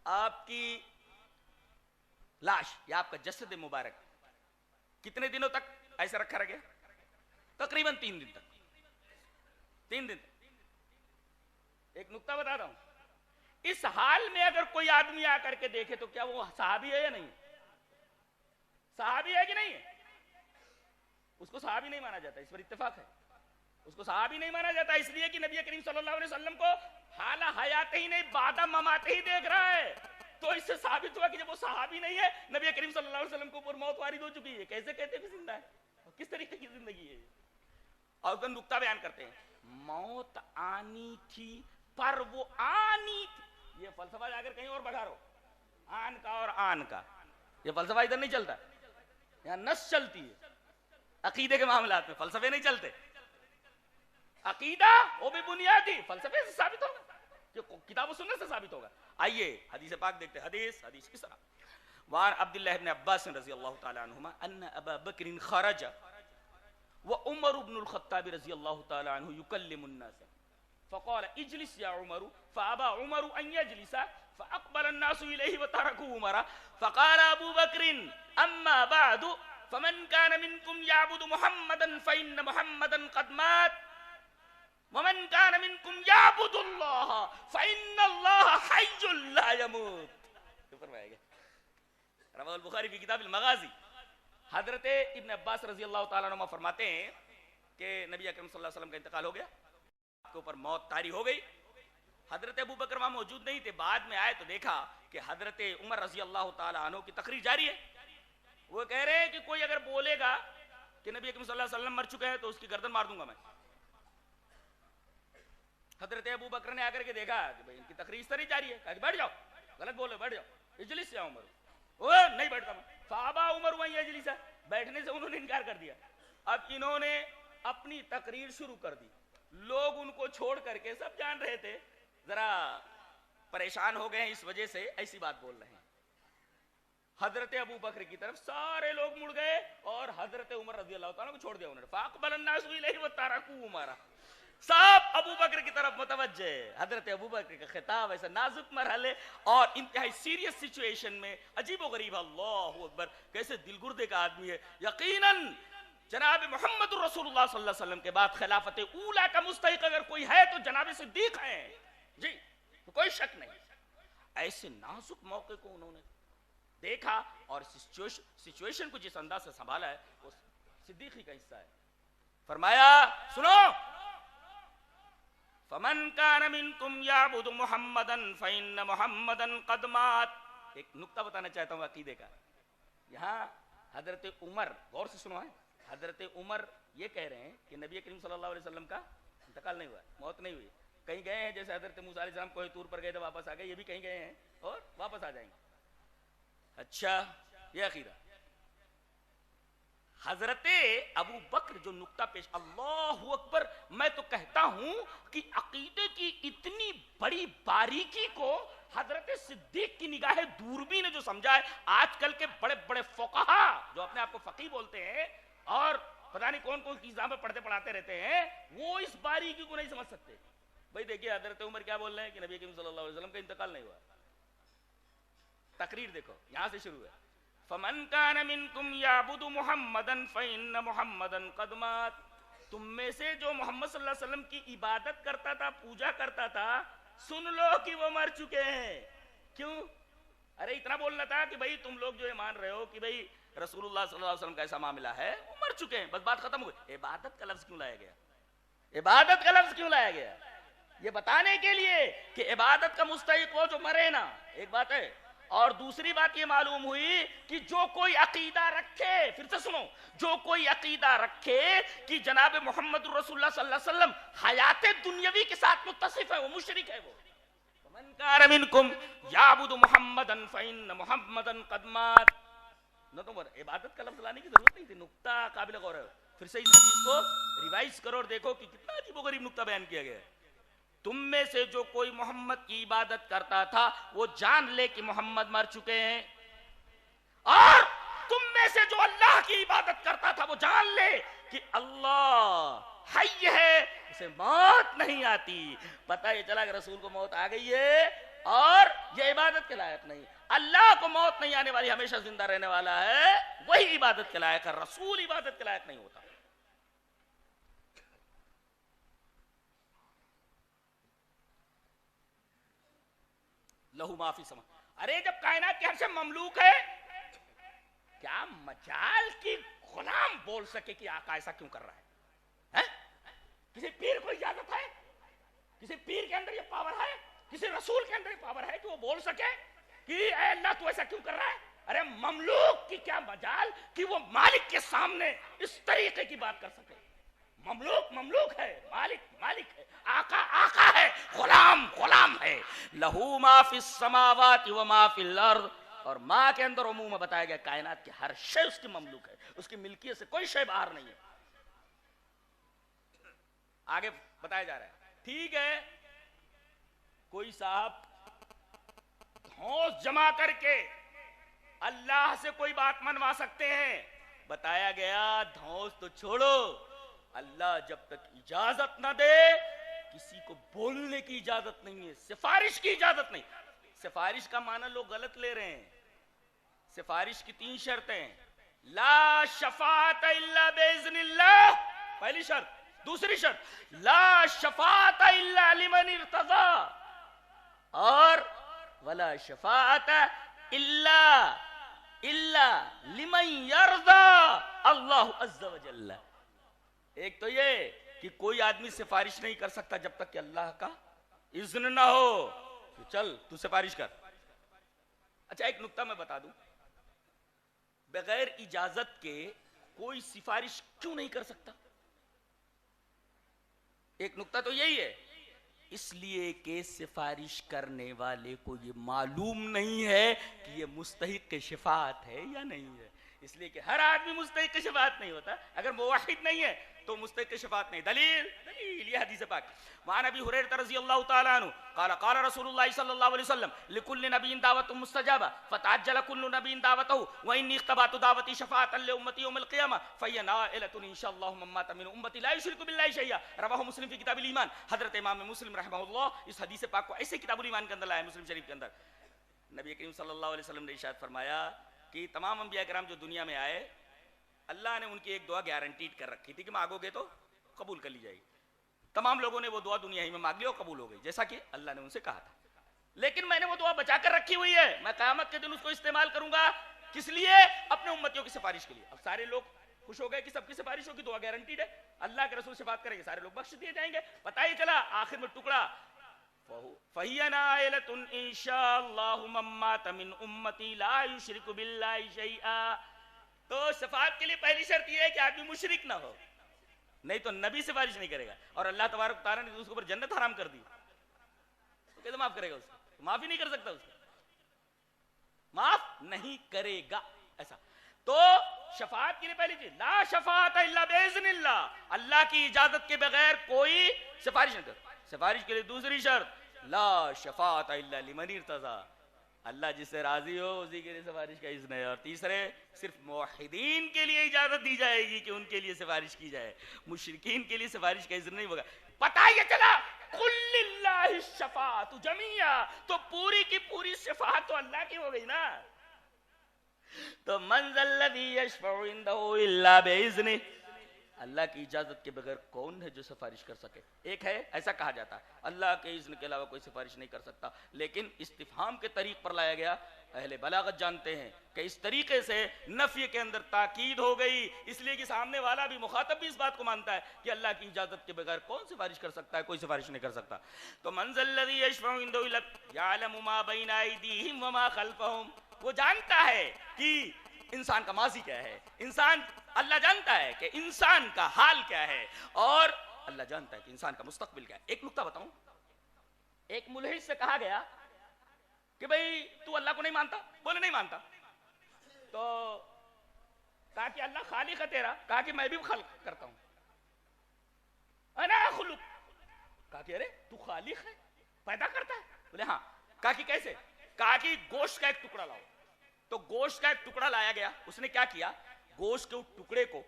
C: آپ کی لاش یا آپ کا جسد مبارک کتنے دنوں تک ایسا رکھا گیا؟ تقریباً 3 دن تک. 3 دن تک. ایک نکتہ بتاتا ہوں، اس حال میں اگر کوئی آدمی آ کر کے دیکھے تو کیا وہ صحابی ہے یا نہیں؟ صحابی ہے کہ نہیں ہے؟ اس کو صحابی نہیں مانا جاتا، اس پر اتفاق ہے. اس کو صحابی نہیں مانا جاتا اس لیے کہ نبی کریم صلی اللہ علیہ وسلم کو حالہ حیات ہی نہیں بعد ممات ہی دیکھ رہا ہے. تو اس سے ثابت ہوا کہ جب وہ صحابی نہیں ہے، نبی کریم صلی اللہ علیہ وسلم کو اوپر موت وارد ہو چکی ہے. کیسے کہتے ہیں کہ زندہ ہے؟ کس طریقے کی زندگی ہے؟ اور اس نکتہ بیان کرتے ہیں، موت آنی تھی پر وہ آنی تھی. یہ فلسفہ جا کر کہیں اور بڑھا رہو، آن کا اور آن کا. یہ فلسفہ ادھر نہیں چلتا، یہاں نص چلتی ہے. عقیدے کے معاملات میں فلسفے نہیں چلتے. عقیدہ وہ بھی بنیادی فلسفے سے ثابت ہوگا، کہ کتاب و سنت سے ثابت ہوگا. آئیے حدیث پاک دیکھتے ہیں. حدیث کس طرح؟ وعن عبداللہ ابن عباس رضی اللہ تعالی عنہما ان ابا بکر خرج وعمر بن الخطاب رضی اللہ تعالی عنہ يكلم الناس فقال اجلس يا عمر فابى عمر ان يجلس فاقبل الناس اليه وتركوا عمر فقال ابو بكر اما بعد فمن كان منكم يعبد محمدا فان محمدا قد مات ومن كان منكم يعبد الله فان الله حي لا يموت. فرمایا گیا رواه البخاری فی کتاب المغازی. حضرت ابن عباس رضی اللہ تعالیٰ عنہ فرماتے ہیں کہ نبی اکرم صلی اللہ علیہ وسلم کا انتقال ہو گیا، آپ کے اوپر موت طاری ہو گئی. حضرت ابو بکر وہاں موجود نہیں تھے. بعد میں آئے تو دیکھا کہ حضرت عمر رضی اللہ تعالیٰ عنہ کی تقریر جاری ہے. وہ کہہ رہے ہیں کہ کوئی اگر بولے گا کہ نبی اکرم صلی اللہ علیہ وسلم مر چکے ہیں تو اس کی گردن مار دوں گا میں. حضرت ابو بکر نے آ کر کے دیکھا کہ بھئی ان کی تقریر اس طرح جاری ہے، کہا کہ بیٹھ جاؤ، غلط بولے، بیٹھ جاؤ. اجلس یا عمر، نہیں بیٹھتا میں. فابا عمر وہیں اجلس، بیٹھنے سے انہوں نے انکار کر دیا. اب انہوں نے اپنی تقریر شروع کر دی. لوگ ان کو چھوڑ کر کے، سب جان رہے تھے ذرا پریشان ہو گئے ہیں اس وجہ سے ایسی بات بول رہے ہیں. حضرت ابو بکر کی طرف سارے لوگ مڑ گئے اور حضرت عمر رضی اللہ تعالیٰ کو چھوڑ دیا انہوں نے. فاقبل الناس الیہ وترکوا عمر، سب ابو بکر کی طرف متوجہ. حضرت ابو بکر کا خطاب ایسا نازک مرحلے اور انتہائی سیریس سچویشن میں، عجیب و غریب، اللہ اکبر، کیسے دل گردے کا آدمی ہے. یقیناً جناب محمد رسول اللہ صلی اللہ علیہ وسلم کے بعد خلافت اولا کا مستحق اگر کوئی ہے تو جناب صدیق ہیں. جی تو کوئی شک نہیں. ایسے نازک موقع کو انہوں نے دیکھا اور سچویشن کو جس انداز سے سنبھالا ہے وہ صدیقی کا حصہ ہے. فرمایا سنو، فمن كان منكم يعبد محمدا فإن محمدا قد مات. ایک نکتہ بتانا چاہتا ہوں عقیدے کا. یہاں حضرت عمر، غور سے سنو ہے، حضرت عمر یہ کہہ رہے ہیں کہ نبی کریم صلی اللہ علیہ وسلم کا انتقال نہیں ہوا، موت نہیں ہوئی. کہیں گئے ہیں جیسے حضرت موسیٰ علیہ السلام کوہ طور پر گئے تھے واپس آ گئے، یہ بھی کہیں گئے ہیں اور واپس آ جائیں گے. اچھا یہ عقیدہ. حضرت ابو بکر جو نکتہ پیش، اللہ اکبر، میں تو کہتا ہوں کہ عقیدے کی اتنی بڑی باریکی کو حضرت صدیق کی نگاہ دوربین نے جو سمجھا ہے. آج کل کے بڑے بڑے فقہا جو اپنے آپ کو فقیہ بولتے ہیں اور پتہ نہیں کون کون کی نظام پڑھتے پڑھاتے رہتے ہیں، وہ اس باریکی کو نہیں سمجھ سکتے. بھائی دیکھیے حضرت عمر کیا بول رہے ہیں کہ نبی کریم صلی اللہ علیہ وسلم کا انتقال نہیں ہوا. تقریر دیکھو، یہاں سے شروع ہے. فمن کان منکم یعبد محمدا فإن محمدا قد مات، تم میں سے جو محمد صلی اللہ علیہ وسلم کی عبادت کرتا تھا، پوجا کرتا تھا، سن لو کہ وہ مر چکے ہیں۔ کیوں؟ ارے اتنا بولنا تھا کہ بھئی تم لوگ جو یہ مان رہے ہو کہ بھئی رسول اللہ صلی اللہ علیہ وسلم کا ایسا معاملہ ہے، وہ مر چکے ہیں، بس بات ختم ہو گئی۔ عبادت کا لفظ کیوں لایا گیا؟ عبادت کا لفظ کیوں لایا گیا؟ یہ بتانے کے لیے کہ عبادت کا مستحق وہ جو مرے نا، ایک بات ہے۔ اور دوسری بات یہ معلوم ہوئی کہ جو کوئی عقیدہ رکھے، پھر سے سنو، جو کوئی عقیدہ رکھے کہ جناب محمد رسول اللہ صلی اللہ علیہ وسلم حیات دنیاوی کے ساتھ متصف ہے، وہ مشرک ہے۔ وہ من کان منکم یعبد محمدا فإن محمدا قد مات، نہ تو عبادت کا لفظ لانے کی ضرورت نہیں تھی۔ نقطہ قابل غور ہے، پھر سے اس حدیث کو ریوائز کرو اور دیکھو کہ کتنا عجیب و غریب نقطہ بیان کیا گیا ہے۔ تم میں سے جو کوئی محمد کی عبادت کرتا تھا وہ جان لے کہ محمد مر چکے ہیں، اور تم میں سے جو اللہ کی عبادت کرتا تھا وہ جان لے کہ اللہ حی ہے، اسے موت نہیں آتی۔ پتہ یہ چلا کہ رسول کو موت آ گئی ہے اور یہ عبادت کے لائق نہیں۔ اللہ کو موت نہیں آنے والی، ہمیشہ زندہ رہنے والا ہے، وہی عبادت کے لائق ہے، رسول عبادت کے لائق نہیں ہوتا۔ لہو ما فی السما، ارے جب کائنات کے ہر سے مملوک ہے، کیا مجال کی غلام بول سکے کہ آقا ایسا کیوں کر رہا ہے؟ کسی پیر کو اجازت ہے؟ کسی پیر کے اندر یہ پاور ہے؟ کسی رسول کے اندر یہ پاور ہے کہ وہ بول سکے کہ اے اللہ تو ایسا کیوں کر رہا ہے؟ ارے مملوک کی کیا مجال کہ وہ مالک کے سامنے اس طریقے کی بات کر سکے؟ مملوک مملوک ہے، مالک مالک ہے، آقا آقا ہے، غلام غلام ہے۔ لہو ما فی السماوات و ما فی الارض، اور ماں کے اندر عموم میں بتایا گیا کائنات کی ہر شے اس کی مملوک ہے، اس کی ملکیت سے کوئی شے باہر نہیں ہے۔ آگے بتایا جا رہا ہے، ٹھیک ہے کوئی صاحب دھوس جمع کر کے اللہ سے کوئی بات منوا سکتے ہیں، بتایا گیا دھوس تو چھوڑو، اللہ جب تک اجازت نہ دے کسی کو بولنے کی اجازت نہیں ہے، سفارش کی اجازت نہیں۔ سفارش کا معنی لوگ غلط لے رہے ہیں۔ سفارش کی 3 شرطیں، لا شفاعت الا باذن اللہ، پہلی شرط۔ دوسری شرط لا شفاعت الا لمن ارتضى، اور ولا شفاعت الا لمن يرضى اللہ عز وجل۔ ایک تو یہ کہ کوئی آدمی سفارش نہیں کر سکتا جب تک کہ اللہ کا اذن نہ ہو، تو چل تو سفارش کر۔ اچھا ایک نقطہ میں بتا دوں، بغیر اجازت کے کوئی سفارش کیوں نہیں کر سکتا؟ ایک نقطہ تو یہی ہے، اس لیے کہ سفارش کرنے والے کو یہ معلوم نہیں ہے کہ یہ مستحق شفاعت ہے یا نہیں ہے، اس لیے کہ ہر آدمی مستحق شفاعت نہیں ہوتا۔ اگر موحد نہیں ہے تو مستحق شفاعت نہیں۔ دلیل یہ حدیث پاک، وعن ابی ہریرہ رضی اللہ تعالی عنہ قال قال رسول اللہ صلی اللہ علیہ وسلم لكل نبی دعوت مستجابہ فتعجل كل نبی دعوته وانی اختبأت دعوتی شفاعتا لامتی یوم القیامہ فهي نائلة ان شاء اللہ من مات من امتی لا یشرک باللہ شیئا، رواہ مسلم فی کتاب الایمان۔ حضرت امام مسلم رحمہ اللہ اس حدیث پاک کو ایسے کتاب الایمان کے اندر لایا، مسلم شریف کے اندر۔ نبی کریم صلی اللہ علیہ وسلم نے ارشاد فرمایا کہ تمام انبیاء کرام جو دنیا میں آئے، اللہ نے ان کی ایک دعا گارنٹیڈ کر رکھی تھی کہ مانگو گے تو قبول کر لی جائے گی۔ تمام لوگوں نے وہ دعا دنیا ہی میں مانگ لی اور قبول ہو گئی، جیسا کہ اللہ نے ان سے کہا تھا۔ لیکن میں نے وہ دعا بچا کر رکھی ہوئی ہے، میں قیامت کے دن اس کو استعمال کروں گا، کس لیے؟ اپنے امتیوں کی سفارش کے لیے۔ اب سارے لوگ خوش ہو گئے کہ سب کی سفارش ہوگی، دعا گارنٹیڈ ہے، اللہ کے رسول شفاعت کریں گے، سارے لوگ بخش دیے جائیں گے۔ پتہ ہی چلا آخر میں ٹکڑا فَهِيَ نَائِلَةٌ إِن شَاءَ اللَّهُ مَن مَّاتَ مِنْ أُمَّتِي لَا يُشْرِكُ بِاللَّهِ شَيْئًا۔ تو شفاعت کے لیے پہلی شرط یہ ہے کہ آدمی مشرک نہ ہو، نہیں تو نبی سفارش نہیں کرے گا، اور اللہ تبارک تعالیٰ نے اس کے اوپر جنت حرام کر دی، تو کیسے معاف کرے گا؟ اس کو معاف ہی نہیں کر سکتا، اس کو معاف نہیں کرے گا ایسا۔ تو شفاعت کے لیے پہلی چیز لا شفاعت الا باذن اللہ، اللہ کی اجازت کے بغیر کوئی سفارش نہیں کرتا۔ سفارش کے لیے دوسری شرط لا شفاعت الا لمن ارتضى، اللہ جس سے راضی ہو اسی کے لیے سفارش کا اذن ہے۔ اور تیسرے صرف موحدین کے لیے اجازت دی جائے گی کہ ان کے لیے سفارش کی جائے، مشرکین کے لیے سفارش کا اذن نہیں ہوگا۔ پتہ یہ چلا قل للہ الشفاعۃ جمیعا، تو پوری کی پوری شفاعت تو اللہ کی ہو گئی نا۔ تو من ذا الذی یشفع عنده الا باذنہ، اللہ کی اجازت کے بغیر کون ہے جو سفارش کر سکے؟ ایک ہے، ایسا کہا جاتا ہے اللہ کے اذن کے علاوہ کوئی سفارش نہیں کر سکتا، لیکن استفہام کے طریق پر لایا گیا۔ اہل بلاغت جانتے ہیں کہ اس طریقے سے نفی کے اندر تاکید ہو گئی، اس لیے کہ سامنے والا بھی، مخاطب بھی اس بات کو مانتا ہے کہ اللہ کی اجازت کے بغیر کون سفارش کر سکتا ہے؟ کوئی سفارش نہیں کر سکتا۔ تو من ذا الذی یشفع عنده الا یعلم ما بین ایدیہم وما خلفہم، وہ جانتا ہے کہ انسان کا ماضی کیا ہے، انسان، اللہ جانتا ہے کہ انسان کا حال کیا ہے، اور اللہ جانتا ہے کہ انسان کا مستقبل کیا ہے۔ ایک نکتہ بتاؤں، ایک ملحد سے کہا گیا کہ بھئی تو اللہ کو نہیں مانتا؟ بولے نہیں مانتا۔ تو کہا کہ اللہ خالق ہے تیرا؟ کہا کہ میں بھی خلق کرتا ہوں، انا اخلق۔ کہا کہ ارے تو خالق ہے، پیدا کرتا ہے؟ بولے ہاں۔ کہا کہ کیسے؟ کہا کہ گوشت کا ایک ٹکڑا لاؤ۔ تو گوشت کا ایک ٹکڑا لایا گیا، اس نے کیا کیا، گوشت کے ٹکڑے کو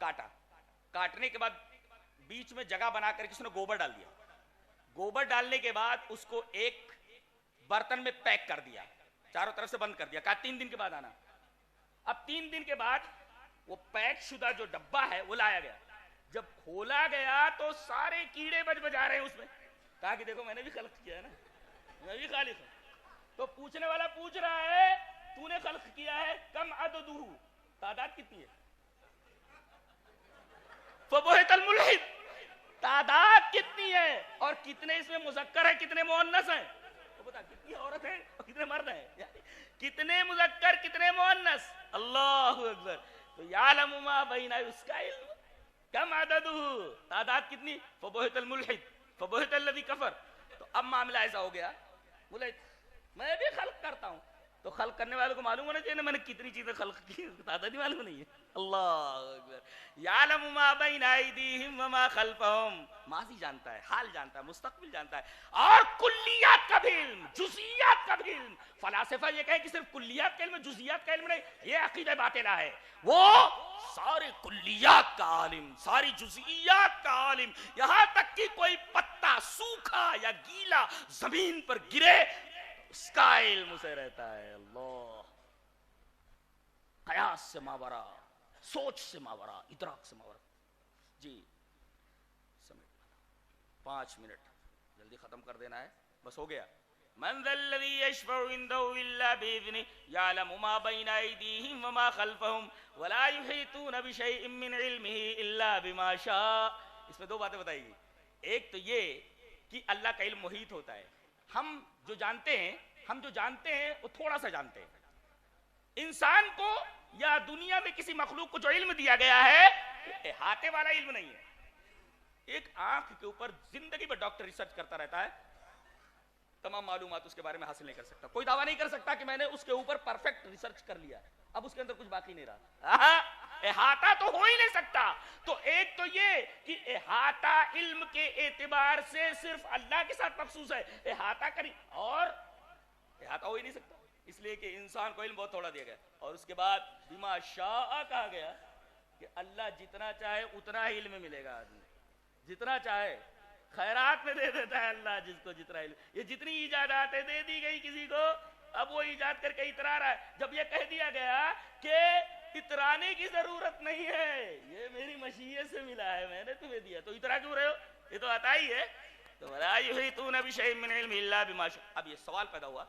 C: کاٹا، کاٹنے کے بعد بیچ میں جگہ بنا کر کسی نے گوبر ڈال دیا، گوبر ڈالنے کے بعد اس کو ایک برتن میں پیک کر دیا، چاروں طرف سے بند کر دیا، کہا 3 دن کے بعد آنا۔ اب 3 دن کے بعد وہ پیک شدہ جو ڈبہ ہے وہ لایا گیا، جب کھولا گیا تو سارے کیڑے بج بجا رہے ہیں اس میں۔ کہا کہ دیکھو میں نے بھی خلق کیا ہے نا، میں بھی خالق ہوں۔ تو پوچھنے والا پوچھ رہا ہے تو نے خلق کیا ہے، کم عددہ، تعداد کتنی ہے؟ فبہت الملحد، تعداد کتنی ہے اور کتنے اس میں مذکر ہے کتنے مؤنث ہیں؟ تو بتا کتنی عورت ہے اور کتنے مرد ہیں، کتنے مذکر کتنے مؤنث؟ اللہ اکبر۔ تو یعلم ما بین، اس کا علم، کم عددہ، تعداد کتنی؟ فبہت الملحد، فبہت الذی کفر۔ تو اب معاملہ ایسا ہو گیا، بولے میں بھی خلق کرتا ہوں، تو خلق کرنے والوں کو معلوم ہونا چاہیے میں نے کتنی چیزیں خلق کی، تعداد ہی معلوم نہیں ہے۔ اللہ اکبر۔ یعلم ما بین ایدیہم وما خلفہم، ماضی جانتا ہے، حال جانتا ہے، مستقبل جانتا ہے، اور کلیات کا بھی علم، جزئیات کا بھی علم۔ فلاسفہ یہ کہیں کہ صرف کلیات کا علم، جزئیات کا علم نہیں، یہ عقیدہ باطلہ ہے۔ وہ سارے کلیات کا عالم، ساری جزئیات کا عالم، یہاں تک کہ کوئی پتا سوکھا یا گیلا زمین پر گرے اس کا علم اسے رہتا ہے۔ اللہ، قیاس سے ماورا، سوچ سے ماورا، ادراک سے ماورا۔ جی سمیٹ 5 منٹ جلدی ختم کر دینا ہے، بس ہو گیا۔ من ذا الذی یشفع عنده الا باذنہ یعلم ما بین ایدیہم وما خلفہم ولا یحیطون بشیء من علمہ الا بما شاء۔ اس میں 2 باتیں بتائی گئی، ایک تو یہ کہ اللہ کا علم محیط ہوتا ہے، ہم جو جانتے ہیں وہ تھوڑا سا جانتے ہیں۔ انسان کو یا دنیا میں کسی مخلوق کو جو علم دیا گیا ہے احاطے والا علم نہیں ہے۔ ایک آنکھ کے اوپر زندگی میں ڈاکٹر ریسرچ کرتا رہتا ہے، تمام معلومات اس کے بارے میں حاصل نہیں کر سکتا، کوئی دعویٰ نہیں کر سکتا کہ میں نے اس کے اوپر پرفیکٹ ریسرچ کر لیا، اب اس کے اندر کچھ باقی نہیں رہا۔ احاطہ تو ہو ہی نہیں سکتا۔ تو ایک تو یہ کہ احاطہ علم کے اعتبار سے صرف اللہ کے ساتھ مخصوص ہے، احاطہ کری، اور احاطہ ہو ہی نہیں سکتا، اس لیے کہ انسان کو علم بہت تھوڑا دیا گیا۔ اور اس کے بعد بما شاء کہا گیا کہ اللہ جتنا چاہے اتنا ہی علم ملے گا، آدمی جتنا چاہے خیرات میں دے دیتا ہے اللہ جس کو جتنا علم۔ یہ جتنی ایجاداتیں دے دی گئی کسی کو، اب وہ ایجاد کر کے اترا رہا ہے۔ جب یہ کہہ دیا گیا کہ اترانے کی ضرورت نہیں ہے، یہ میری مشیت سے ملا ہے، میں نے تمہیں دیا، تو اترا کیوں رہے ہو؟ یہ تو عطا ہی ہے۔ تو ولا یحیطون بشیء من علمہ الا بما شاء۔ اب یہ سوال پیدا ہوا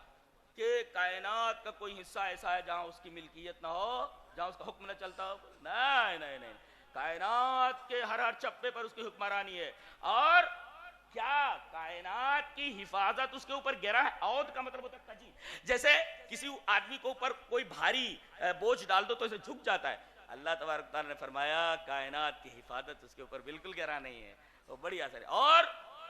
C: کہ کائنات کا کوئی حصہ ایسا ہے جہاں اس کی ملکیت نہ ہو، جہاں اس کا حکم نہ چلتا ہو؟ نہیں نہیں نہیں، کائنات کے ہر چپے پر اس کی حکمرانی ہے۔ اور کیا کائنات کی حفاظت اس کے اوپر گرا ہے؟ عود کا مطلب ہوتا ہے کجی، جیسے کسی آدمی کو اوپر کوئی بھاری بوجھ ڈال دو تو اسے جھک جاتا ہے، اللہ تبارک تعالیٰ نے فرمایا کائنات کی حفاظت اس کے اوپر بالکل گرا نہیں ہے، وہ بڑی اثر ہے۔ اور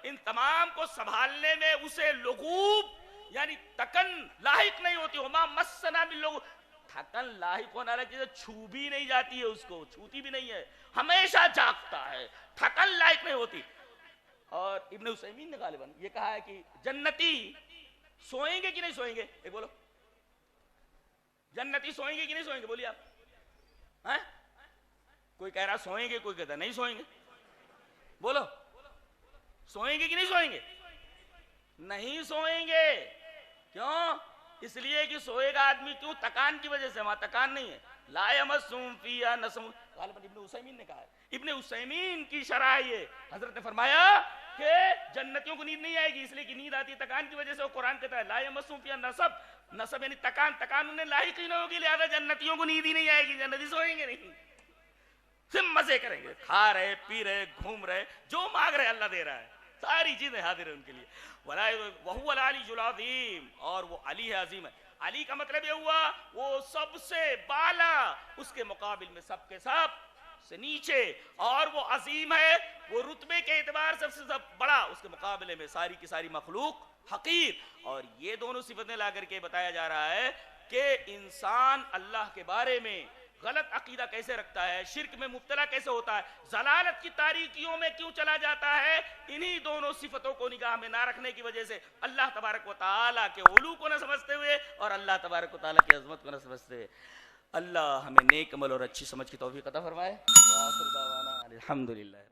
C: ان تمام کو سنبھالنے میں اسے لغوب یعنی تکن لاحق نہیں ہوتی، وما مسنا باللغوب، تھکن لاحق ہونے والی چیزیں چھو بھی نہیں جاتی ہے، اس کو چھوتی بھی نہیں ہے، ہمیشہ جاگتا ہے، تھکن لاحق نہیں ہوتی۔ اور ابن عثیمین نے غالباً یہ کہا ہے کہ جنتی سوئیں گے کہ نہیں سوئیں گے؟ ایک بولو، جنتی سوئیں گے کہ نہیں سوئیں گے؟ بولیے آپ۔ کوئی کہہ رہا سوئیں گے، کوئی کہتا نہیں سوئیں گے، بولو سوئیں گے کہ نہیں سوئیں گے؟ نہیں سوئیں گے، کیوں؟ اس لیے کہ سوئے گا آدمی کیوں؟ تکان کی وجہ سے، وہاں تکان نہیں ہے. لا یمسہم فیہا نصب، غالباً ابن عثیمین نے کہا ہے، ابن عثیمین کی شرح یہ حضرت نے فرمایا کہ جنتیوں کو نیند نہیں آئے گی، اس لیے کہ نیند آتی ہے تکان کی وجہ سے. وہ قرآن کہتا ہے لا یمسہم فیہا نصب، نصب یعنی تکان، تکان انہیں لاحق ہی نہ ہوگی، لہذا جنتیوں کو نیند ہی نہیں آئے گی، جنتی سوئیں گے نہیں، صرف مزے کریں گے، کھا رہے پی رہے گھوم رہے، جو مانگ رہے اللہ دے رہا ہے، ساری چیزیں حاضر ہیں ان کے لیے. وَهُوَ الْعَلِيُّ الْعَظِيمُ، اور وہ علی ہے، عظیم ہے. علی کا مطلب یہ ہوا وہ سب سے بالا، اس کے مقابل میں سب کے سب سے نیچے، اور وہ عظیم ہے، وہ رتبے کے اعتبار سب سے بڑا، اس کے مقابلے میں ساری کی ساری مخلوق حقیر. اور یہ دونوں صفتیں لا کر کے بتایا جا رہا ہے کہ انسان اللہ کے بارے میں غلط عقیدہ کیسے رکھتا ہے، شرک میں مبتلا کیسے ہوتا ہے، ضلالت کی تاریکیوں میں کیوں چلا جاتا ہے، انہی دونوں صفتوں کو نگاہ میں نہ رکھنے کی وجہ سے اللہ تبارک و تعالیٰ کے علو کو نہ سمجھتے ہوئے اور اللہ تبارک و تعالیٰ کی عظمت کو نہ سمجھتے ہوئے. اللہ ہمیں نیک عمل اور اچھی سمجھ کی توفیق عطا فرمائے. وآخر دعوانا الحمدللہ.